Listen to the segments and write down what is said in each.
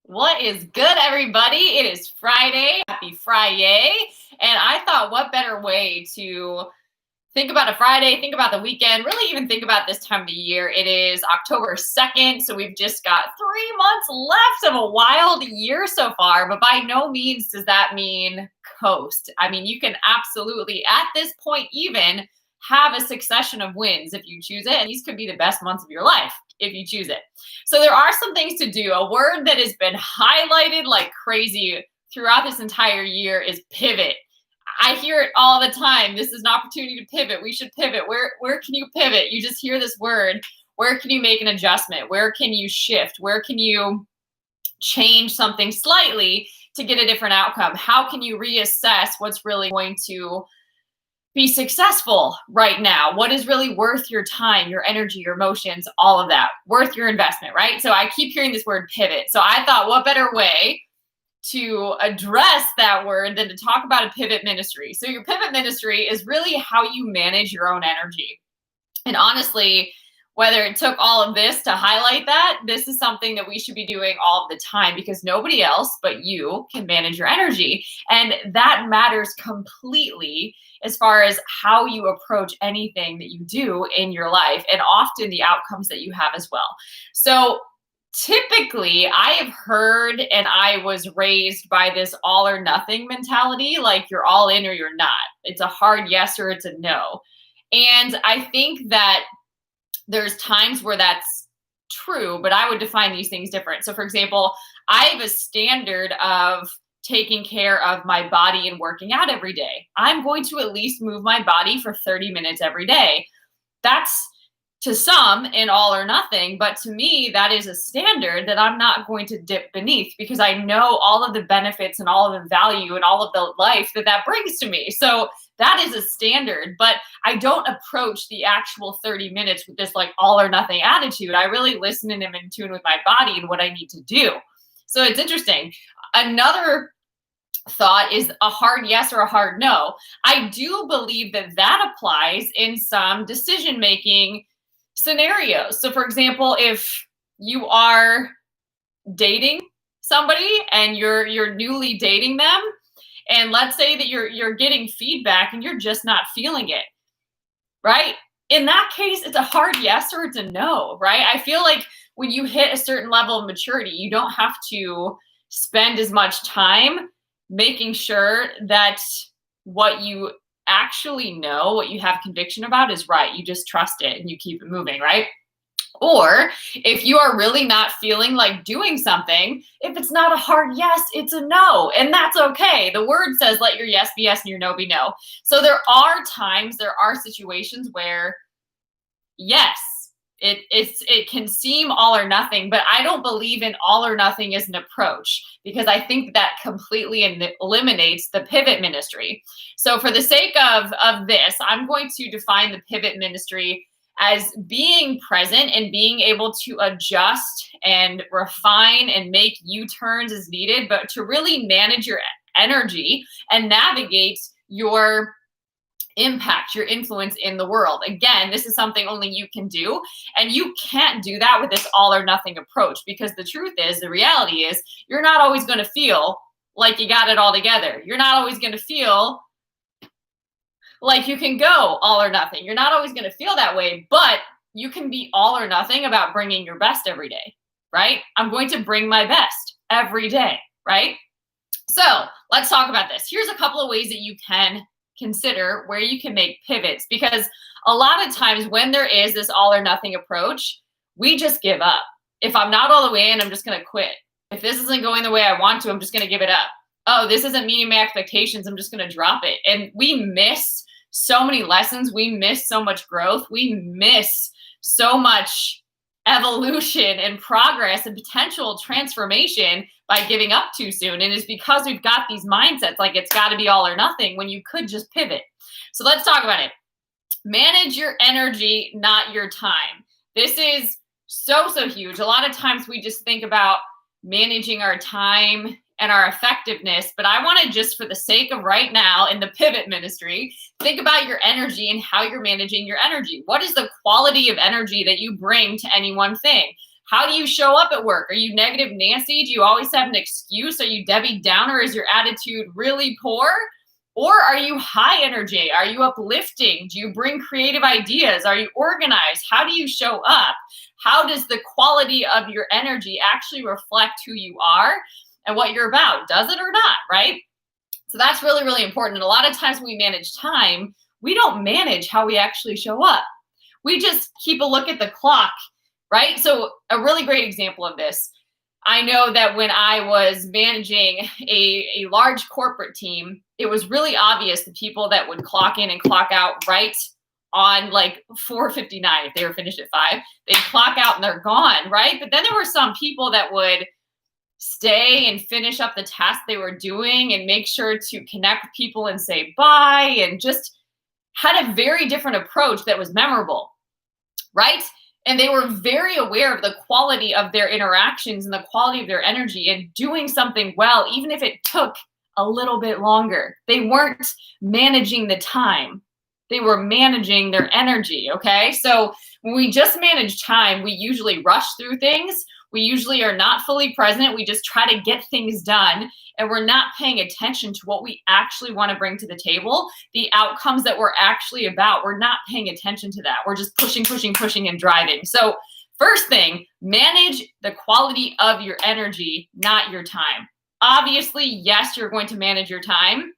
What is good, everybody? It is Friday. Happy Friday. And I thought, what better way to think about a Friday, think about the weekend, really even think about this time of the year. It is October 2nd, so we've just got 3 months left of a wild year so far, but by no means does that mean coast. I mean, you can absolutely, at this point even, have a succession of wins if you choose it, and these could be the best months of your life if you choose it. So there are some things to do. A word that has been highlighted like crazy throughout this entire year is pivot. I hear it all the time. This is an opportunity to pivot. We should pivot. Where can you pivot? You just hear this word. Where can you make an adjustment? Where can you shift? Where can you change something slightly to get a different outcome? How can you reassess what's really going to be successful right now? What is really worth your time, your energy, your emotions, all of that, worth your investment, right? So I keep hearing this word pivot. So I thought, what better way to address that word than to talk about a pivot ministry? So your pivot ministry is really how you manage your own energy. And honestly, whether it took all of this to highlight that, this is something that we should be doing all of the time because nobody else but you can manage your energy. And that matters completely as far as how you approach anything that you do in your life and often the outcomes that you have as well. So typically, I have heard and I was raised by this all or nothing mentality, like you're all in or you're not. It's a hard yes or it's a no. And I think that there's times where that's true, but I would define these things different. So for example, I have a standard of taking care of my body and working out every day. I'm going to at least move my body for 30 minutes every day. That's to some an all or nothing, but to me, that is a standard that I'm not going to dip beneath because I know all of the benefits and all of the value and all of the life that brings to me. So that is a standard, but I don't approach the actual 30 minutes with this like all or nothing attitude. I really listen and am in tune with my body and what I need to do. So it's interesting. Another thought is a hard yes or a hard no. I do believe that applies in some decision-making scenarios. So for example, if you are dating somebody and you're newly dating them, and let's say that you're getting feedback and you're just not feeling it, right? In that case, it's a hard yes or it's a no, right? I feel like when you hit a certain level of maturity, you don't have to spend as much time making sure that what you actually know, what you have conviction about is right. You just trust it and you keep it moving, right? Or if you are really not feeling like doing something, if it's not a hard yes, it's a no. And that's okay. The word says let your yes be yes and your no be no. So there are times, there are situations where yes, it can seem all or nothing, but I don't believe in all or nothing as an approach because I think that completely eliminates the pivot ministry. So for the sake of this, I'm going to define the pivot ministry as being present and being able to adjust and refine and make U-turns as needed, but to really manage your energy and navigate your impact, your influence in the world. Again, this is something only you can do. And you can't do that with this all or nothing approach because the truth is, the reality is, you're not always going to feel like you got it all together. You're not always going to feel like you can go all or nothing. You're not always going to feel that way, but you can be all or nothing about bringing your best every day, right? I'm going to bring my best every day, right? So let's talk about this. Here's a couple of ways that you can consider where you can make pivots, because a lot of times when there is this all or nothing approach, we just give up. If I'm not all the way in, I'm just going to quit. If this isn't going the way I want to, I'm just going to give it up. Oh, this isn't meeting my expectations, I'm just going to drop it. And we miss so many lessons. We miss so much growth. We miss so much evolution and progress and potential transformation by giving up too soon. And it's because we've got these mindsets like it's got to be all or nothing when you could just pivot. So let's talk about it. Manage your energy, not your time. This is so huge. A lot of times we just think about managing our time and our effectiveness, but I want to just, for the sake of right now in the pivot ministry, think about your energy and how you're managing your energy. What is the quality of energy that you bring to any one thing? How do you show up at work? Are you negative Nancy? Do you always have an excuse? Are you Debbie Downer? Is your attitude really poor? Or are you high energy? Are you uplifting? Do you bring creative ideas? Are you organized? How do you show up? How does the quality of your energy actually reflect who you are and what you're about? Does it or not, right? So that's really, really important. And a lot of times when we manage time, we don't manage how we actually show up. We just keep a look at the clock, right? So a really great example of this, I know that when I was managing a large corporate team, it was really obvious the people that would clock in and clock out right on like 4:59, if they were finished at 5, they'd clock out and they're gone, right? But then there were some people that would stay and finish up the task they were doing and make sure to connect with people and say bye, and just had a very different approach that was memorable, right? And they were very aware of the quality of their interactions and the quality of their energy and doing something well, even if it took a little bit longer. They weren't managing the time. They were managing their energy, okay? So when we just manage time, we usually rush through things. We usually are not fully present. We just try to get things done, and we're not paying attention to what we actually want to bring to the table, the outcomes that we're actually about. We're not paying attention to that. We're just pushing, pushing, pushing, and driving. So first thing, manage the quality of your energy, not your time. Obviously, yes, you're going to manage your time.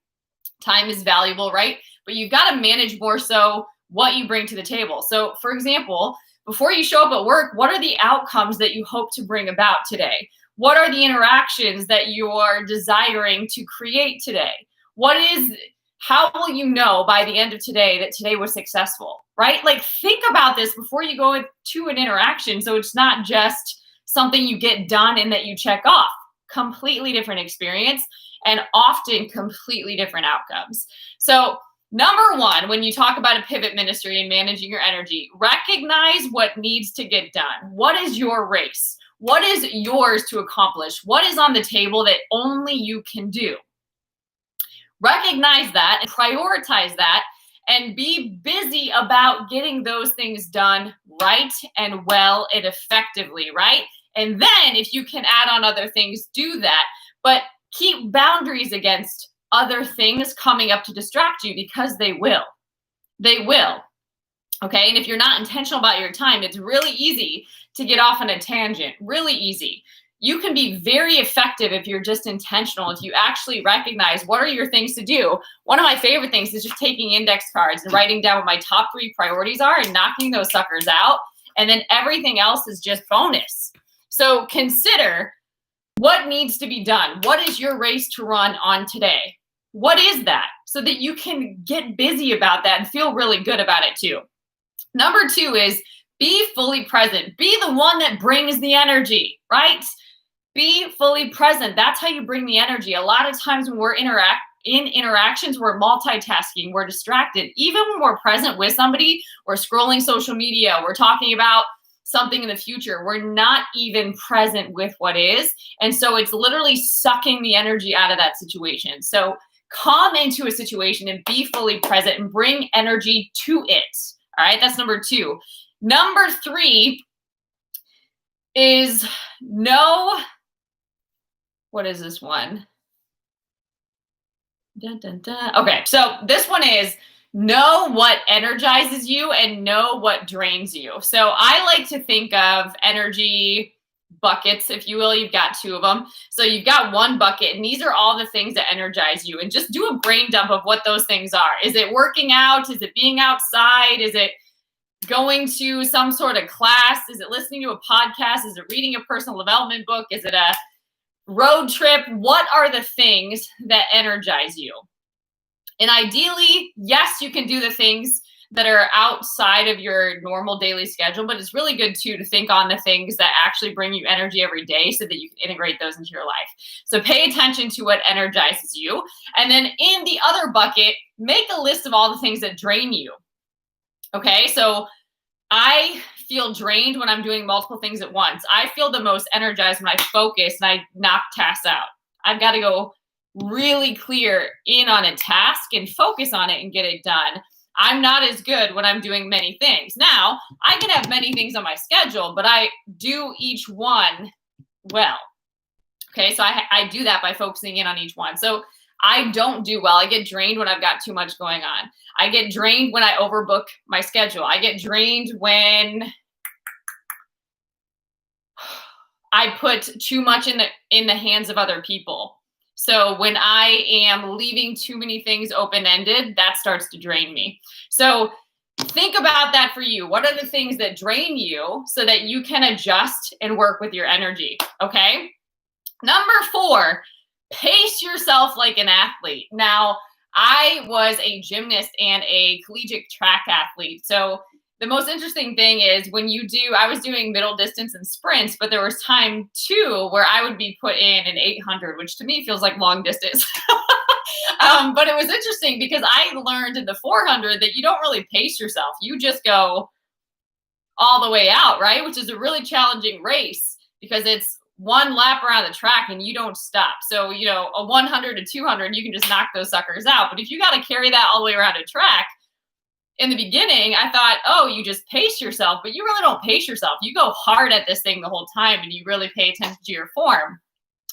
Time is valuable, right? But you've got to manage more so what you bring to the table. So for example, before you show up at work, what are the outcomes that you hope to bring about today? What are the interactions that you are desiring to create today? How will you know by the end of today that today was successful, right? Like, think about this before you go to an interaction, so it's not just something you get done and that you check off. Completely different experience and often completely different outcomes. So number one, when you talk about a pivot ministry and managing your energy, recognize what needs to get done. What is your race? What is yours to accomplish? What is on the table that only you can do? Recognize that and prioritize that and be busy about getting those things done right and well and effectively, right? And then if you can add on other things, do that. But keep boundaries against other things coming up to distract you, because they will. They will. Okay. And if you're not intentional about your time, it's really easy to get off on a tangent. Really easy. You can be very effective if you're just intentional, if you actually recognize what are your things to do. One of my favorite things is just taking index cards and writing down what my top 3 priorities are and knocking those suckers out. And then everything else is just bonus. So consider what needs to be done. What is your race to run on today? What is that? So that you can get busy about that and feel really good about it too. Number 2 is be fully present. Be the one that brings the energy, right? Be fully present. That's how you bring the energy. A lot of times when we're in interactions, we're multitasking, we're distracted. Even when we're present with somebody, we're scrolling social media, we're talking about something in the future. We're not even present with what is. And so it's literally sucking the energy out of that situation. So come into a situation and be fully present and bring energy to it. All right, that's number 2. Number 3 is what is this one? Dun, dun, dun. Okay, so this one is know what energizes you and know what drains you. So I like to think of energy buckets, if you will. You've got 2 of them. So you've got one bucket, and these are all the things that energize you. And just do a brain dump of what those things are. Is it working out? Is it being outside? Is it going to some sort of class? Is it listening to a podcast? Is it reading a personal development book? Is it a road trip? What are the things that energize you? And ideally, yes, you can do the things that are outside of your normal daily schedule, but it's really good too to think on the things that actually bring you energy every day so that you can integrate those into your life. So pay attention to what energizes you. And then in the other bucket, make a list of all the things that drain you. Okay, so I feel drained when I'm doing multiple things at once. I feel the most energized when I focus and I knock tasks out. I've got to go really clear in on a task and focus on it and get it done. I'm not as good when I'm doing many things. Now, I can have many things on my schedule, but I do each one well. Okay, so I do that by focusing in on each one. So I don't do well. I get drained when I've got too much going on. I get drained when I overbook my schedule. I get drained when I put too much in the hands of other people. So when I am leaving too many things open-ended, that starts to drain me. So think about that for you. What are the things that drain you so that you can adjust and work with your energy? Okay. Number 4, pace yourself like an athlete. Now, I was a gymnast and a collegiate track athlete. So the most interesting thing is I was doing middle distance and sprints, but there was time too where I would be put in an 800, which to me feels like long distance. But it was interesting because I learned in the 400 that you don't really pace yourself. You just go all the way out, right? Which is a really challenging race because it's one lap around the track and you don't stop. So, a 100 to 200, you can just knock those suckers out. But if you got to carry that all the way around a track, in the beginning, I thought, oh, you just pace yourself, but you really don't pace yourself. You go hard at this thing the whole time and you really pay attention to your form.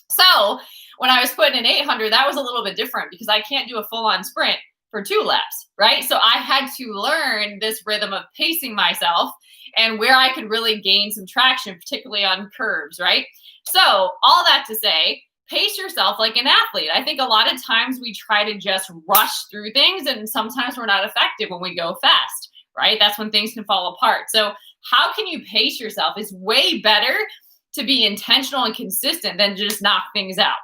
So when I was putting in 800, that was a little bit different because I can't do a full-on sprint for 2 laps, right? So I had to learn this rhythm of pacing myself and where I could really gain some traction, particularly on curves, right? So all that to say, pace yourself like an athlete. I think a lot of times we try to just rush through things and sometimes we're not effective when we go fast, right? That's when things can fall apart. So how can you pace yourself? It's way better to be intentional and consistent than just knock things out.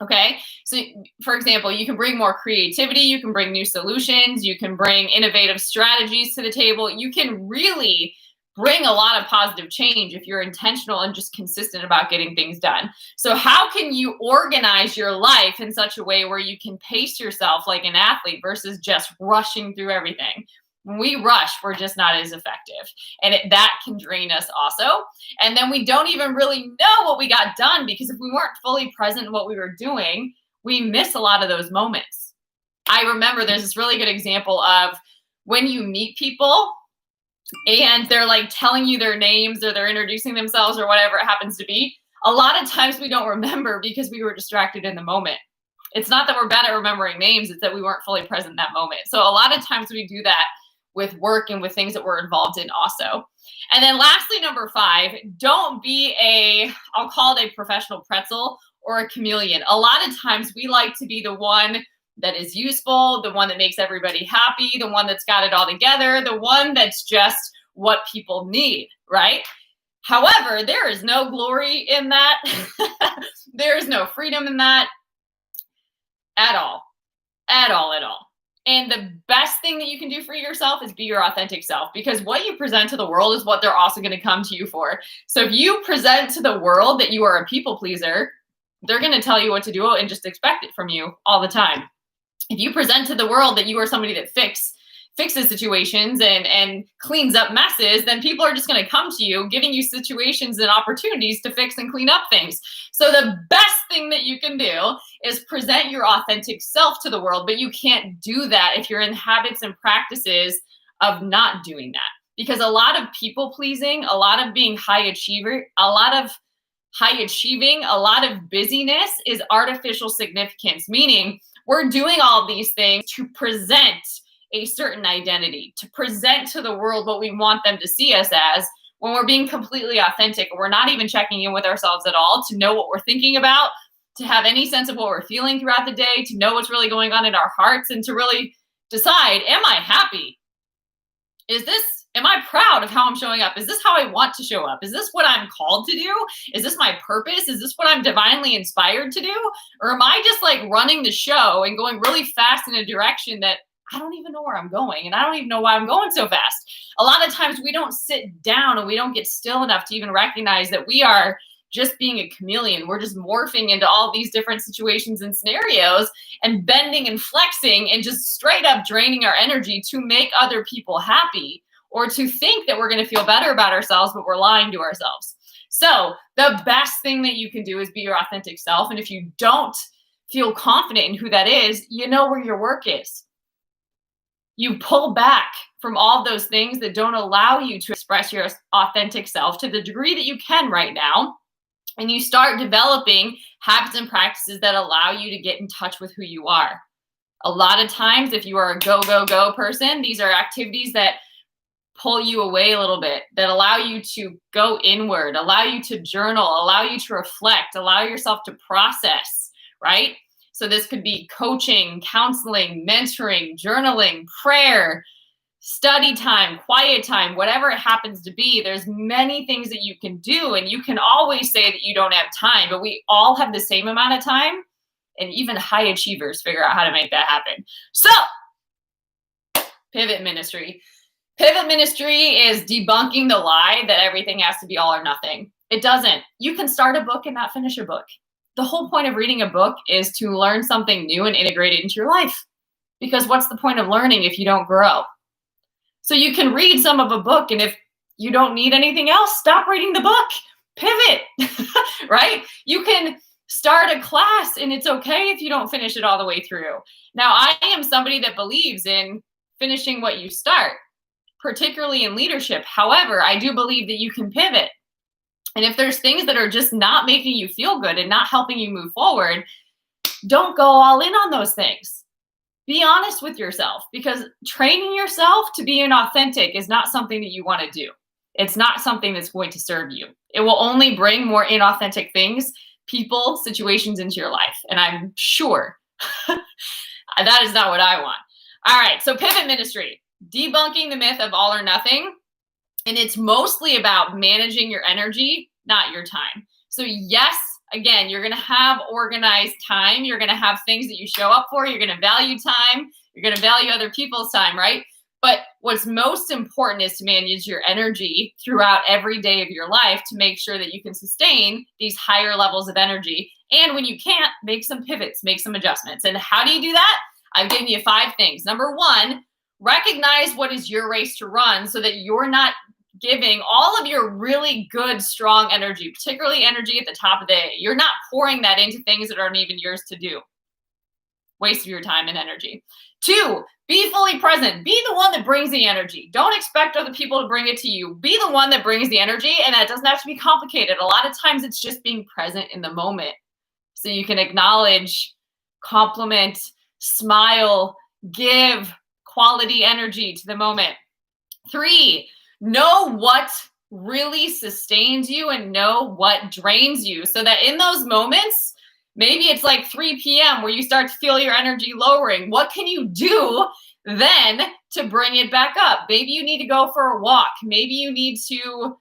Okay. So for example, you can bring more creativity. You can bring new solutions. You can bring innovative strategies to the table. You can really bring a lot of positive change if you're intentional and just consistent about getting things done. So how can you organize your life in such a way where you can pace yourself like an athlete versus just rushing through everything? When we rush, we're just not as effective. And that can drain us also. And then we don't even really know what we got done because if we weren't fully present in what we were doing, we miss a lot of those moments. I remember there's this really good example of when you meet people and they're like telling you their names or they're introducing themselves or whatever it happens to be. A lot of times we don't remember because we were distracted in the moment. It's not that we're bad at remembering names, it's that we weren't fully present in that moment. So a lot of times we do that with work and with things that we're involved in also. And then lastly, number 5, don't be I'll call it a professional pretzel or a chameleon. A lot of times we like to be the one that is useful, the one that makes everybody happy, the one that's got it all together, the one that's just what people need, right? However, there is no glory in that. There is no freedom in that at all. And the best thing that you can do for yourself is be your authentic self, because what you present to the world is what they're also going to come to you for. So if you present to the world that you are a people pleaser, they're going to tell you what to do and just expect it from you all the time. If you present to the world that you are somebody that fixes situations and cleans up messes, then people are just going to come to you, giving you situations and opportunities to fix and clean up things. So the best thing that you can do is present your authentic self to the world, but you can't do that if you're in habits and practices of not doing that. Because a lot of people pleasing, a lot of being high achieving, a lot of busyness is artificial significance, meaning we're doing all these things to present a certain identity, to present to the world what we want them to see us as, when we're being completely authentic. We're not even checking in with ourselves at all to know what we're thinking about, to have any sense of what we're feeling throughout the day, to know what's really going on in our hearts, and to really decide, am I happy? Am I proud of how I'm showing up? Is this how I want to show up? Is this what I'm called to do? Is this my purpose? Is this what I'm divinely inspired to do? Or am I just like running the show and going really fast in a direction that I don't even know where I'm going, and I don't even know why I'm going so fast? A lot of times we don't sit down and we don't get still enough to even recognize that we are just being a chameleon. We're just morphing into all these different situations and scenarios and bending and flexing and just straight up draining our energy to make other people happy, or to think that we're going to feel better about ourselves, but we're lying to ourselves. So the best thing that you can do is be your authentic self. And if you don't feel confident in who that is, you know where your work is. You pull back from all those things that don't allow you to express your authentic self to the degree that you can right now. And you start developing habits and practices that allow you to get in touch with who you are. A lot of times, if you are a go, go, go person, these are activities that pull you away a little bit, that allow you to go inward, allow you to journal, allow you to reflect, allow yourself to process, right? So this could be coaching, counseling, mentoring, journaling, prayer, study time, quiet time, whatever it happens to be. There's many things that you can do, and you can always say that you don't have time, but we all have the same amount of time, and even high achievers figure out how to make that happen. So, pivot ministry. Pivot ministry is debunking the lie that everything has to be all or nothing. It doesn't. You can start a book and not finish a book. The whole point of reading a book is to learn something new and integrate it into your life. Because what's the point of learning if you don't grow? So you can read some of a book, and if you don't need anything else, stop reading the book. Pivot, right? You can start a class, and it's okay if you don't finish it all the way through. Now, I am somebody that believes in finishing what you start, particularly in leadership. However, I do believe that you can pivot. And if there's things that are just not making you feel good and not helping you move forward, don't go all in on those things. Be honest with yourself, because training yourself to be inauthentic is not something that you want to do. It's not something that's going to serve you. It will only bring more inauthentic things, people, situations into your life. And I'm sure that is not what I want. All right, so pivot ministry, debunking the myth of all or nothing. And it's mostly about managing your energy, not your time. So yes, again, you're going to have organized time. You're going to have things that you show up for. You're going to value time. You're going to value other people's time, right? But what's most important is to manage your energy throughout every day of your life to make sure that you can sustain these higher levels of energy. And when you can't, make some pivots, make some adjustments. And how do you do that? I've given you 5 things. Number 1, recognize what is your race to run so that you're not giving all of your really good, strong energy, particularly energy at the top of the day. You're not pouring that into things that aren't even yours to do. Waste of your time and energy. 2, be fully present. Be the one that brings the energy. Don't expect other people to bring it to you. Be the one that brings the energy, and that doesn't have to be complicated. A lot of times it's just being present in the moment. So you can acknowledge, compliment, smile, give quality energy to the moment. 3, know what really sustains you and know what drains you, so that in those moments, maybe it's like 3 p.m. where you start to feel your energy lowering. What can you do then to bring it back up? Maybe you need to go for a walk. Maybe you need to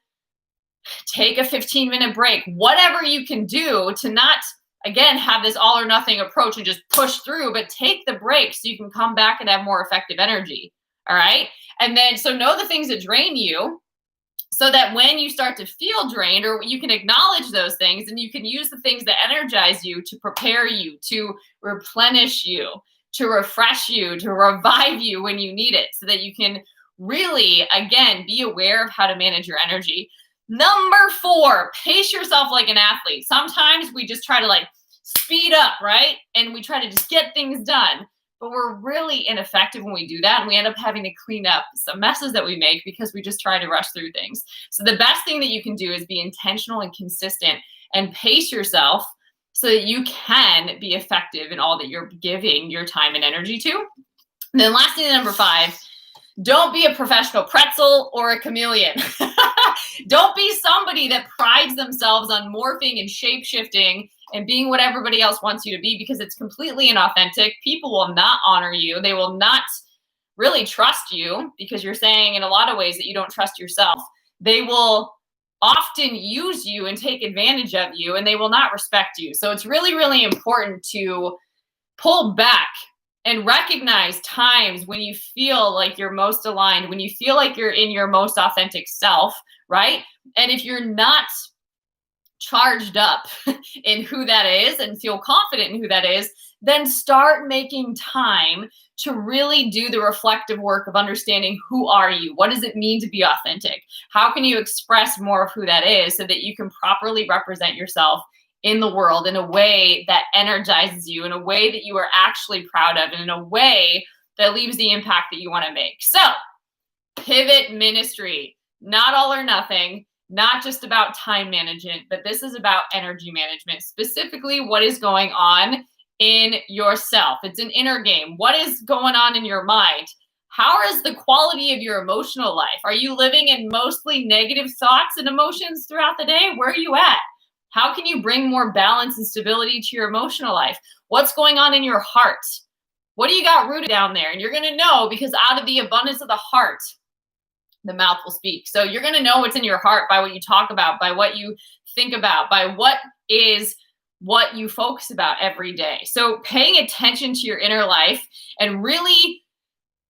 take a 15-minute break. Whatever you can do to not, again, have this all or nothing approach and just push through, but take the break so you can come back and have more effective energy. All right. And then, so know the things that drain you so that when you start to feel drained, or you can acknowledge those things, and you can use the things that energize you to prepare you, to replenish you, to refresh you, to revive you when you need it, so that you can really, again, be aware of how to manage your energy. Number 4, pace yourself like an athlete. Sometimes we just try to like speed up, right? And we try to just get things done. But we're really ineffective when we do that, and we end up having to clean up some messes that we make because we just try to rush through things. So the best thing that you can do is be intentional and consistent and pace yourself so that you can be effective in all that you're giving your time and energy to. And then lastly, number 5, don't be a professional pretzel or a chameleon. Don't be somebody that prides themselves on morphing and shape-shifting and being what everybody else wants you to be, because it's completely inauthentic. People will not honor you. They will not really trust you because you're saying in a lot of ways that you don't trust yourself. They will often use you and take advantage of you, and they will not respect you. So it's really, really important to pull back and recognize times when you feel like you're most aligned, when you feel like you're in your most authentic self, right? And if you're not charged up in who that is and feel confident in who that is, then start making time to really do the reflective work of understanding who are you? What does it mean to be authentic? How can you express more of who that is so that you can properly represent yourself in the world in a way that energizes you, in a way that you are actually proud of, and in a way that leaves the impact that you want to make. So, pivot ministry, not all or nothing, not just about time management, but this is about energy management, specifically what is going on in yourself. It's an inner game. What is going on in your mind? How is the quality of your emotional life? Are you living in mostly negative thoughts and emotions throughout the day? Where are you at? How can you bring more balance and stability to your emotional life? What's going on in your heart? What do you got rooted down there? And you're going to know, because out of the abundance of the heart, the mouth will speak. So you're going to know what's in your heart by what you talk about, by what you think about, by what you focus about every day. So paying attention to your inner life and really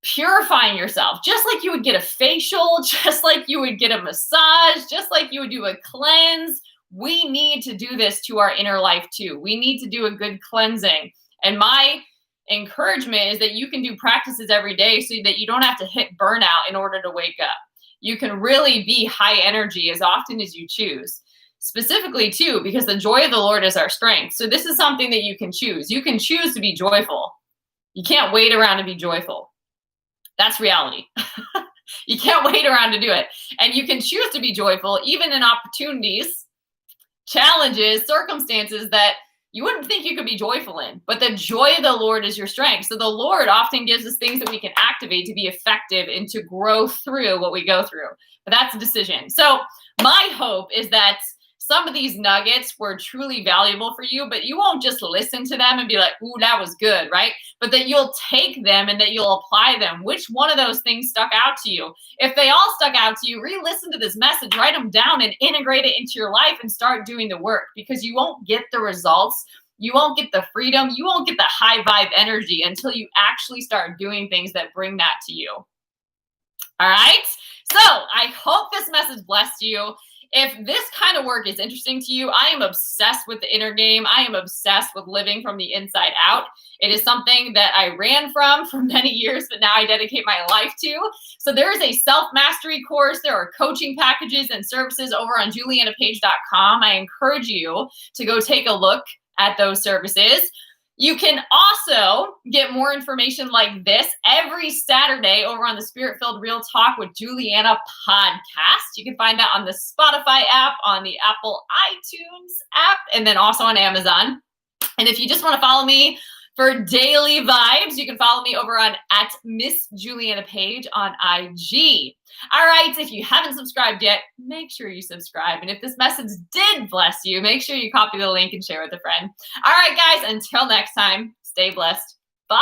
purifying yourself, just like you would get a facial, just like you would get a massage, just like you would do a cleanse. We need to do this to our inner life too. We need to do a good cleansing. And my encouragement is that you can do practices every day so that you don't have to hit burnout in order to wake up. You can really be high energy as often as you choose. Specifically too, because the joy of the Lord is our strength. So this is something that you can choose. You can choose to be joyful. You can't wait around to be joyful. That's reality. You can't wait around to do it. And you can choose to be joyful even in opportunities, challenges, circumstances that you wouldn't think you could be joyful in. But the joy of the Lord is your strength. So the Lord often gives us things that we can activate to be effective and to grow through what we go through. But that's a decision. So my hope is that some of these nuggets were truly valuable for you, but you won't just listen to them and be like, ooh, that was good, right? But that you'll take them and that you'll apply them. Which one of those things stuck out to you? If they all stuck out to you, re-listen to this message, write them down and integrate it into your life and start doing the work, because you won't get the results. You won't get the freedom. You won't get the high vibe energy until you actually start doing things that bring that to you. All right. So I hope this message blessed you. If this kind of work is interesting to you, I am obsessed with the inner game. I am obsessed with living from the inside out. It is something that I ran from for many years, but now I dedicate my life to. So there is a self-mastery course. There are coaching packages and services over on julianapage.com. I encourage you to go take a look at those services. You can also get more information like this every Saturday over on the Spirit-Filled Real Talk with Juliana podcast. You can find that on the Spotify app, on the Apple iTunes app, and then also on Amazon. And if you just want to follow me for daily vibes, you can follow me over on @MissJulianaPage on IG. All right, if you haven't subscribed yet, make sure you subscribe. And if this message did bless you, make sure you copy the link and share with a friend. All right, guys, until next time, stay blessed.